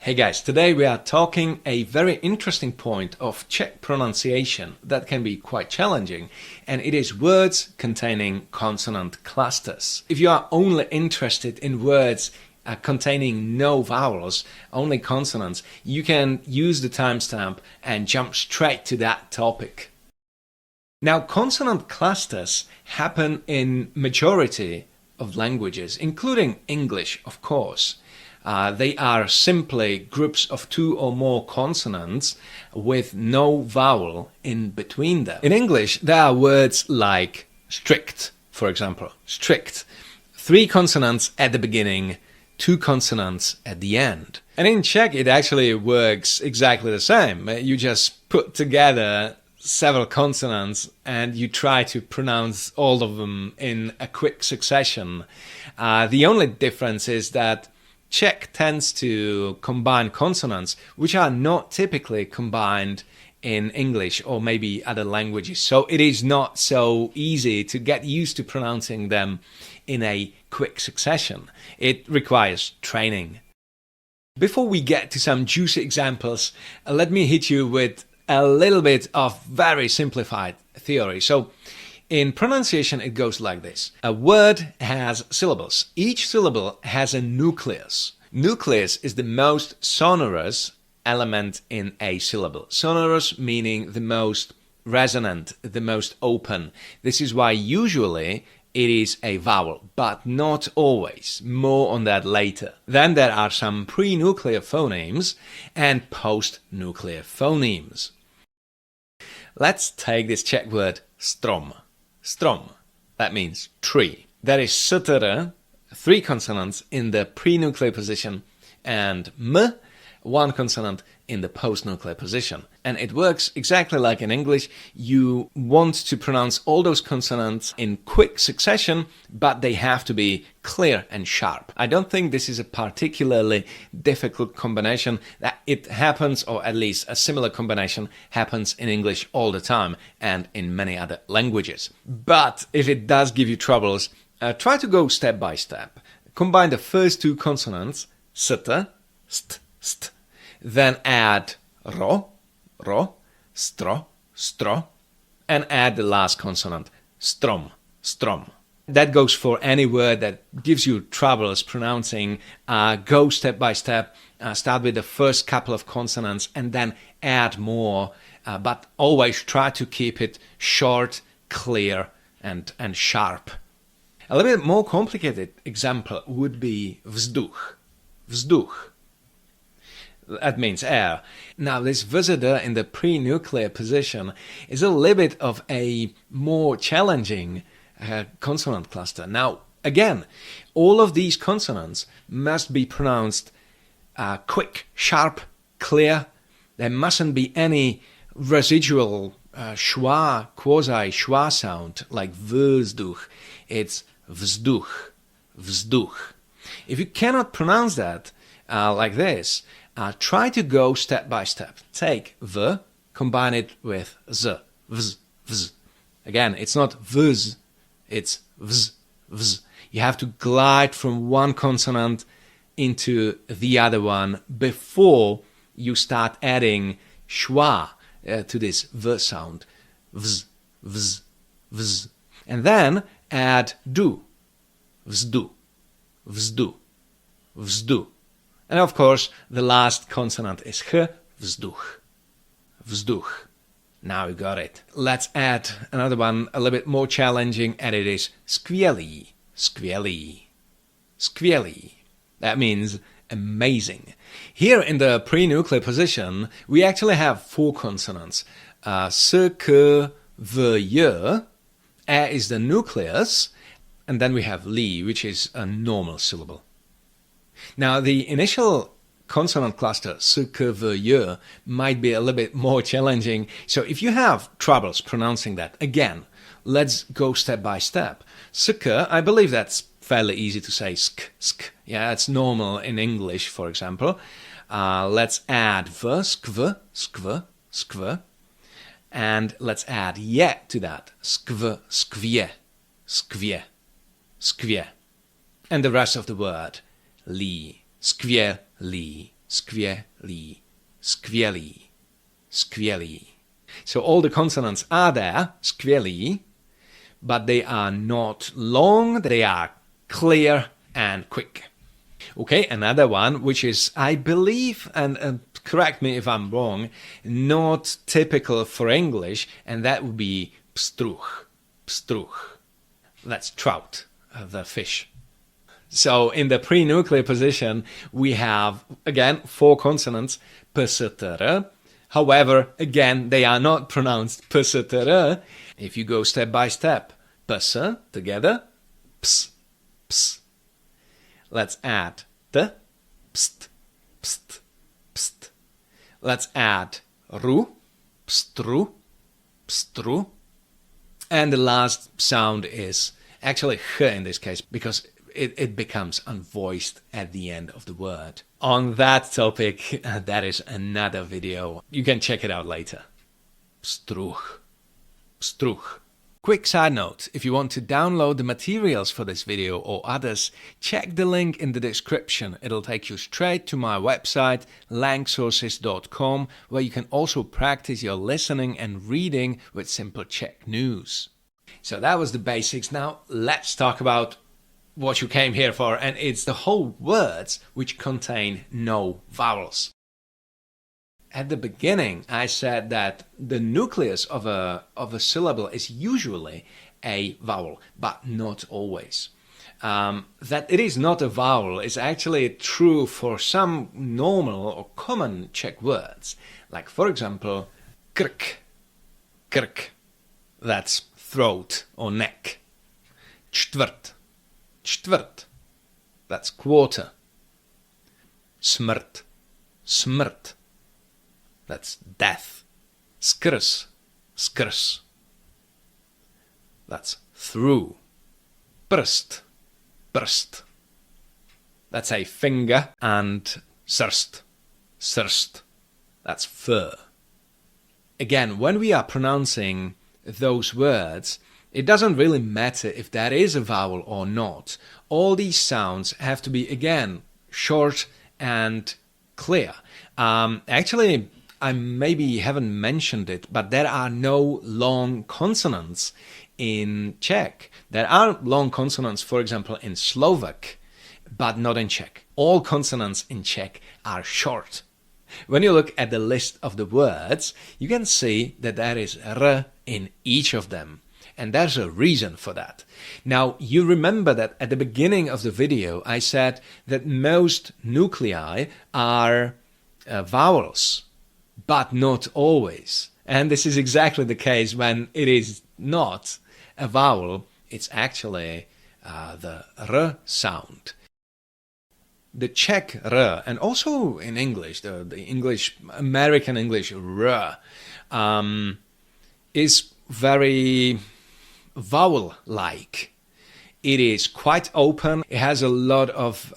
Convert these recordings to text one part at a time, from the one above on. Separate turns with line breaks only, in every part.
Hey guys, today we are talking a very interesting point of Czech pronunciation that can be quite challenging, and it is words containing consonant clusters. If you are only interested in words containing no vowels, only consonants, you can use the timestamp and jump straight to that topic. Now, consonant clusters happen in majority of languages, including English, of course. They are simply groups of two or more consonants with no vowel in between them. In English, there are words like strict, for example, strict. 3 consonants at the beginning, 2 consonants at the end. And in Czech, it actually works exactly the same. You just put together several consonants and you try to pronounce all of them in a quick succession. The only difference is that Czech tends to combine consonants which are not typically combined in English or maybe other languages, so it is not so easy to get used to pronouncing them in a quick succession. It requires training. Before we get to some juicy examples, let me hit you with a little bit of very simplified theory. So, in pronunciation, it goes like this. A word has syllables. Each syllable has a nucleus. Nucleus is the most sonorous element in a syllable. Sonorous meaning the most resonant, the most open. This is why usually it is a vowel, but not always. More on that later. Then there are some pre-nuclear phonemes and post-nuclear phonemes. Let's take this Czech word strom. Strom, that means tree. There is sktr, 3 consonants in the pre-nuclear position, and m, 1 consonant in the post-nuclear position. And it works exactly like in English. You want to pronounce all those consonants in quick succession, but they have to be clear and sharp. I don't think this is a particularly difficult combination. That it happens, or at least a similar combination happens in English all the time and in many other languages. But if it does give you troubles, try to go step by step. Combine the first 2 consonants, st, st, st. Then add ro, ro, stro, stro, and add the last consonant, strom, strom. That goes for any word that gives you troubles pronouncing. Go step by step, start with the first couple of consonants and then add more, but always try to keep it short, clear, and sharp. A little bit more complicated example would be vzduch, vzduch. That means air. Now, this visitor in the pre-nuclear position is a little bit of a more challenging consonant cluster. Now, again, all of these consonants must be pronounced quick, sharp, clear. There mustn't be any residual schwa, quasi-schwa sound like vzduch. It's vzduch, vzduch. If you cannot pronounce that like this, try to go step by step. Take v, combine it with z, vz, vz. Again, it's not vz, it's vz, vz. You have to glide from one consonant into the other one before you start adding schwa to this v sound. Vz, vz, vz. And then add du, vzdu, vzdu, vzdu. And of course, the last consonant is ch, vzduch, vzduch. Now you got it. Let's add another one a little bit more challenging, and it is skvělý, skvělý, skvělý. That means amazing. Here in the pre-nuclear position, we actually have 4 consonants. Skrz, e is the nucleus, and then we have li, which is a normal syllable. Now, the initial consonant cluster, skrz, might be a little bit more challenging. So if you have troubles pronouncing that, again, let's go step by step. Skr, I believe that's fairly easy to say, sk. Yeah, it's normal in English, for example. Let's add v, skv, skv, skv. And let's add ye to that, skv, skvje, skvje, skvje. And the rest of the word, li, skvělý, skvělý, skvělý, skvělý. So all the consonants are there, skvělý, but they are not long, they are clear and quick. Okay, another one, which is, I believe, and correct me if I'm wrong, not typical for English, and that would be pstruh, pstruh. That's trout, the fish. So in the pre-nuclear position, we have, again, 4 consonants, pstr. However, again, they are not pronounced pstr. If you go step by step, ps together, ps, ps. Let's add t, pst, pst, pst. Let's add ru, pstru, pstru. And the last sound is actually ch in this case, because it becomes unvoiced at the end of the word. On that topic, that is another video. You can check it out later. Pstruh, pstruh. Quick side note, if you want to download the materials for this video or others, check the link in the description. It'll take you straight to my website, langsources.com, where you can also practice your listening and reading with simple Czech news. So that was the basics. Now let's talk about what you came here for, and it's the whole words which contain no vowels. At the beginning, I said that the nucleus of a syllable is usually a vowel, but not always. That it is not a vowel is actually true for some normal or common Czech words, like for example, krk, krk, that's throat or neck. Čtvrt, čtvrt, that's quarter. Smrt, smrt, that's death. Skrz, skrz, that's through. Prst, prst, that's a finger. And srst, srst, that's fur. Again, when we are pronouncing those words, it doesn't really matter if that is a vowel or not. All these sounds have to be, again, short and clear. Actually, I maybe haven't mentioned it, but there are no long consonants in Czech. There are long consonants, for example, in Slovak, but not in Czech. All consonants in Czech are short. When you look at the list of the words, you can see that there is r in each of them. And there's a reason for that. Now, you remember that at the beginning of the video, I said that most nuclei are vowels, but not always. And this is exactly the case when it is not a vowel, it's actually the r sound. The Czech r, and also in English, the English, American English r, is very vowel-like. It is quite open, it has a lot of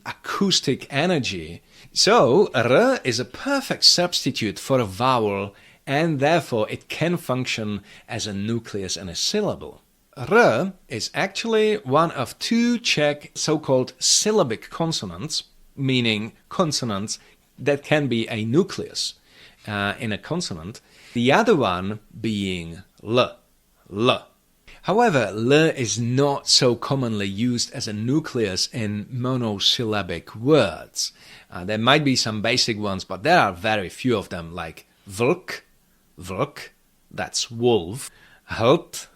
acoustic energy. So r is a perfect substitute for a vowel, and therefore it can function as a nucleus and a syllable. R is actually one of 2 Czech so-called syllabic consonants, meaning consonants that can be a nucleus in a consonant. The other one being l, l. However, l is not so commonly used as a nucleus in monosyllabic words. There might be some basic ones, but there are very few of them, like vlk, vlk, that's wolf, hlt,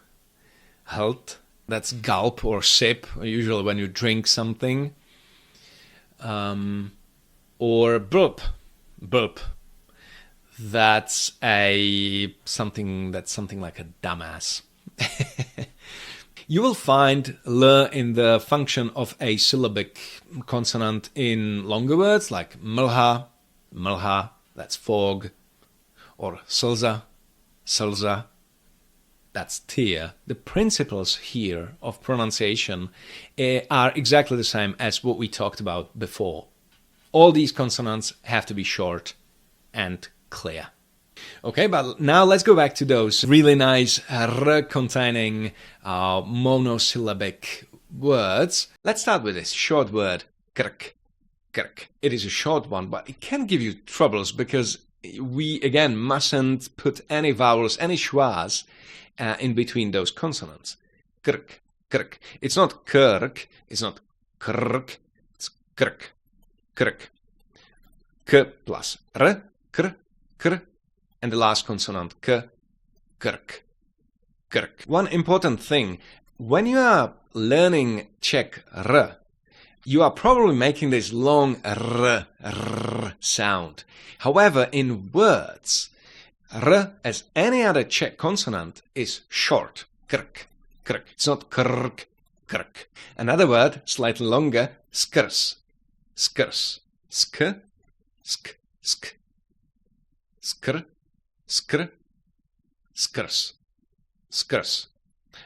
hlt, that's gulp or sip, usually when you drink something, or blp, blp, that's something like a dumbass. You will find l in the function of a syllabic consonant in longer words like mlha, mlha, that's fog, or slza, slza, that's tear. The principles here of pronunciation are exactly the same as what we talked about before. All these consonants have to be short and clear. Okay, but now let's go back to those really nice r-containing monosyllabic words. Let's start with this short word, krk. krk. It is a short one, but it can give you troubles because we, again, mustn't put any vowels, any schwas in between those consonants. Krk, krk. It's not kirk, it's not krk, it's krk, krk. K plus r, kr, kr, and the last consonant k, krk, krk. One important thing, when you are learning Czech r, you are probably making this long r sound. However, in words, r, as any other Czech consonant, is short. Krk, krk. It's not krk, krk. Another word, slightly longer, skrz, skrz. Sk, sk, sk. Skr, skr, skrz, skrz.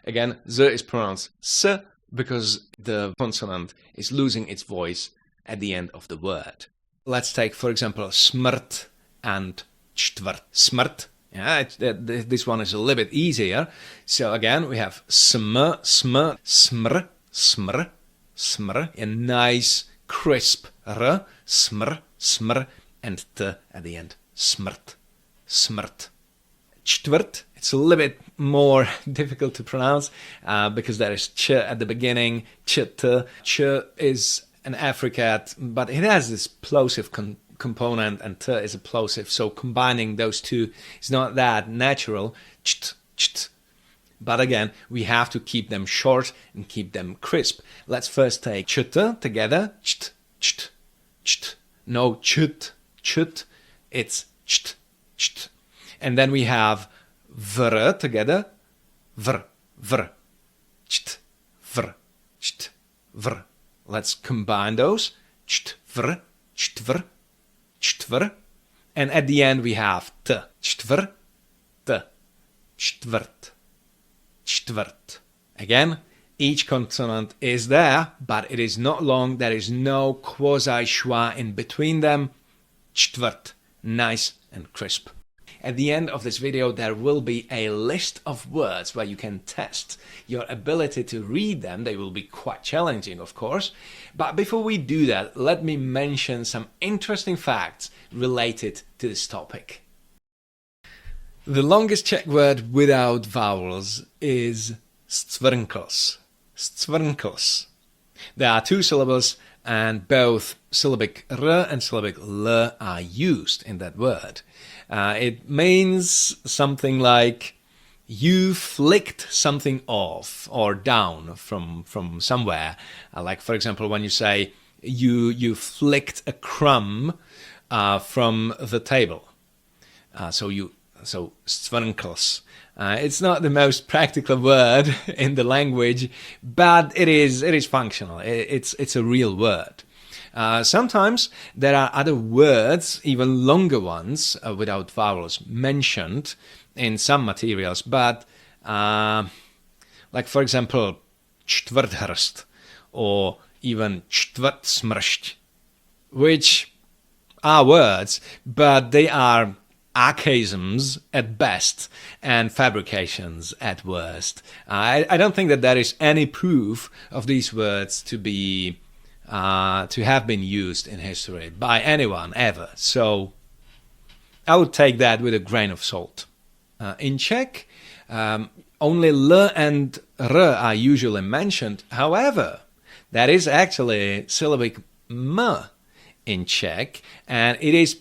Again, z is pronounced s because the consonant is losing its voice at the end of the word. Let's take, for example, smrt and čtvrt. Smrt, yeah, this one is a little bit easier. So again, we have sm, smr, smr, smr, a nice crisp r, smr, smr, and t at the end. Smrt, smrt. Čtvrt, it's a little bit more difficult to pronounce because there is ch at the beginning, ch, t. Ch is an affricate, but it has this plosive component, and t is a plosive, so combining those two is not that natural. Cht, cht. But again, we have to keep them short and keep them crisp. Let's first take cht together. Cht, cht, cht. No chut, chut. It's cht, cht. And then we have vr together. Vr, vr. Cht, vr, cht, vr. Let's combine those. Cht, vr, čtvr, čtvr. And at the end we have t. Čtvr, t. Čtvrt, čtvrt. Again, each consonant is there, but it is not long. There is no quasi-schwa in between them. Čtvrt, nice and crisp. At the end of this video, there will be a list of words where you can test your ability to read them. They will be quite challenging, of course. But before we do that, let me mention some interesting facts related to this topic. The longest Czech word without vowels is stvrnkos. Stvrnkos. There are two syllables, and both syllabic R and syllabic L are used in that word. It means something like you flicked something off or down from somewhere. Like, for example, when you say you flicked a crumb from the table. So stvrnkos. It's not the most practical word in the language, but it is functional. It's a real word. Sometimes there are other words, even longer ones, without vowels mentioned in some materials, but like, for example, čtvrthrst or even čtvrtsmršť, which are words, but they are archaisms at best and fabrications at worst. I don't think that there is any proof of these words to have been used in history by anyone ever. So I would take that with a grain of salt. In Czech, only L and R are usually mentioned. However, that is actually syllabic M in Czech, and it is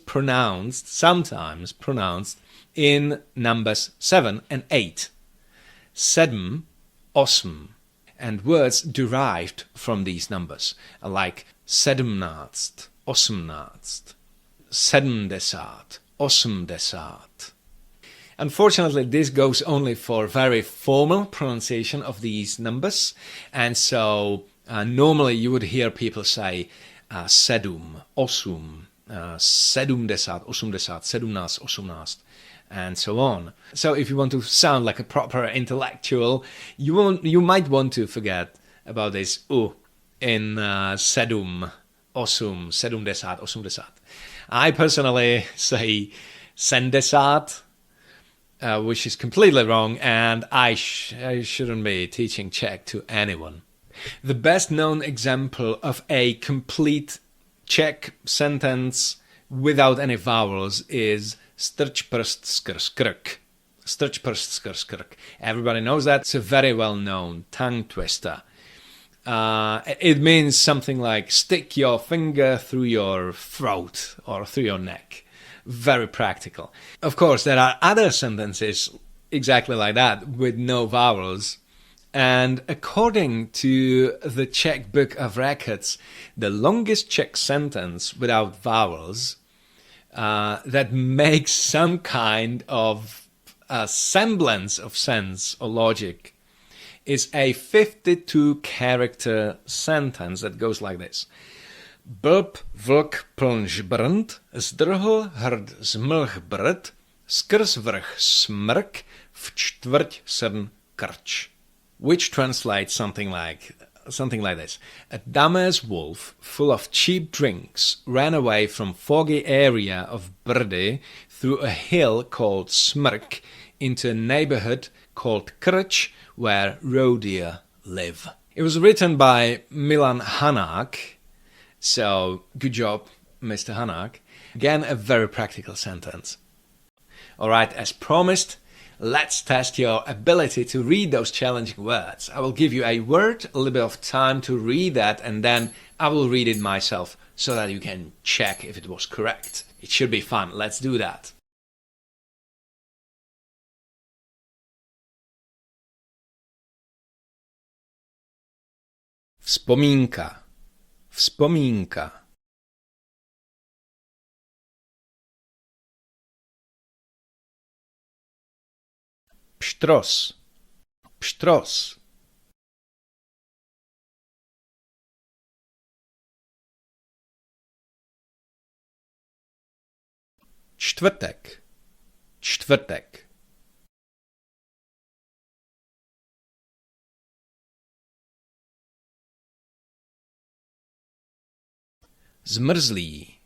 sometimes pronounced in numbers 7 and 8. Sedm, osm, and words derived from these numbers, like sedmnáct, osmnáct, sedmdesát, osmdesát. Unfortunately, this goes only for very formal pronunciation of these numbers, and so normally you would hear people say sedm, osm, sedmdesát, osmdesát, sedmnáct, osmnáct, and so on. So if you want to sound like a proper intellectual, you might want to forget about this u in sedm, osm, sedmdesát, osmdesát. I personally say sendesát, which is completely wrong, and I shouldn't be teaching Czech to anyone. The best known example of a complete Czech sentence without any vowels is Strč, prst, skrz. Strč, prst, skrz. Everybody knows that. It's a very well-known tongue twister. It means something like stick your finger through your throat or through your neck. Very practical. Of course, there are other sentences exactly like that with no vowels. And according to the Czech Book of Records, the longest Czech sentence without vowels that makes some kind of a semblance of sense or logic is a 52-character sentence that goes like this. Blb, vlk, plnž, brnt, zdrhl, hrd, zmlh, brd, skrz vrch, smrk, v čtvrť srn, krč. Which translates something like this. A dumbass wolf full of cheap drinks ran away from foggy area of Brdy through a hill called Smrk into a neighborhood called Krč where roe deer live. It was written by Milan Hanák, so good job, Mr. Hanák. Again, a very practical sentence. Alright, as promised, let's test your ability to read those challenging words. I will give you a word, a little bit of time to read that, and then I will read it myself so that you can check if it was correct. It should be fun. Let's do that. Vzpomínka. Vzpomínka. Pštros. Pštros. Čtvrtek. Čtvrtek. Zmrzlý.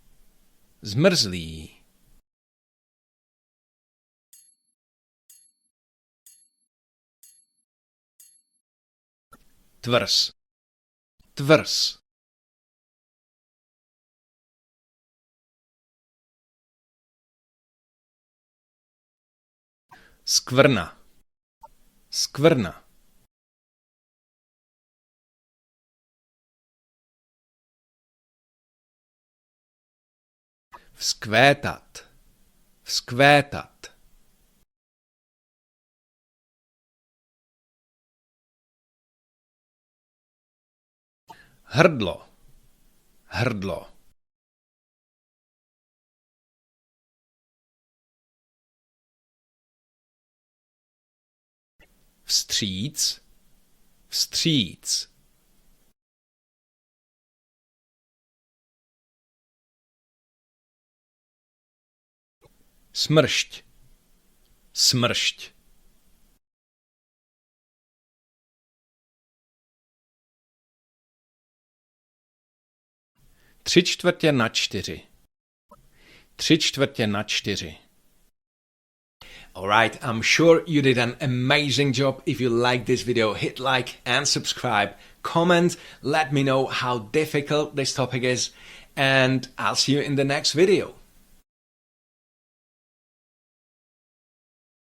Zmrzlý. Tvrz. Tvrz. Skvrna. Skvrna. Vzkvétat. Vzkvétat. Hrdlo. Hrdlo. Vstříc. Vstříc. Smršť. Smršť. Tři čtvrtě na čtyři. Tři čtvrtě na čtyři. Alright, I'm sure you did an amazing job. If you like this video, hit like and subscribe. Comment, let me know how difficult this topic is, and I'll see you in the next video.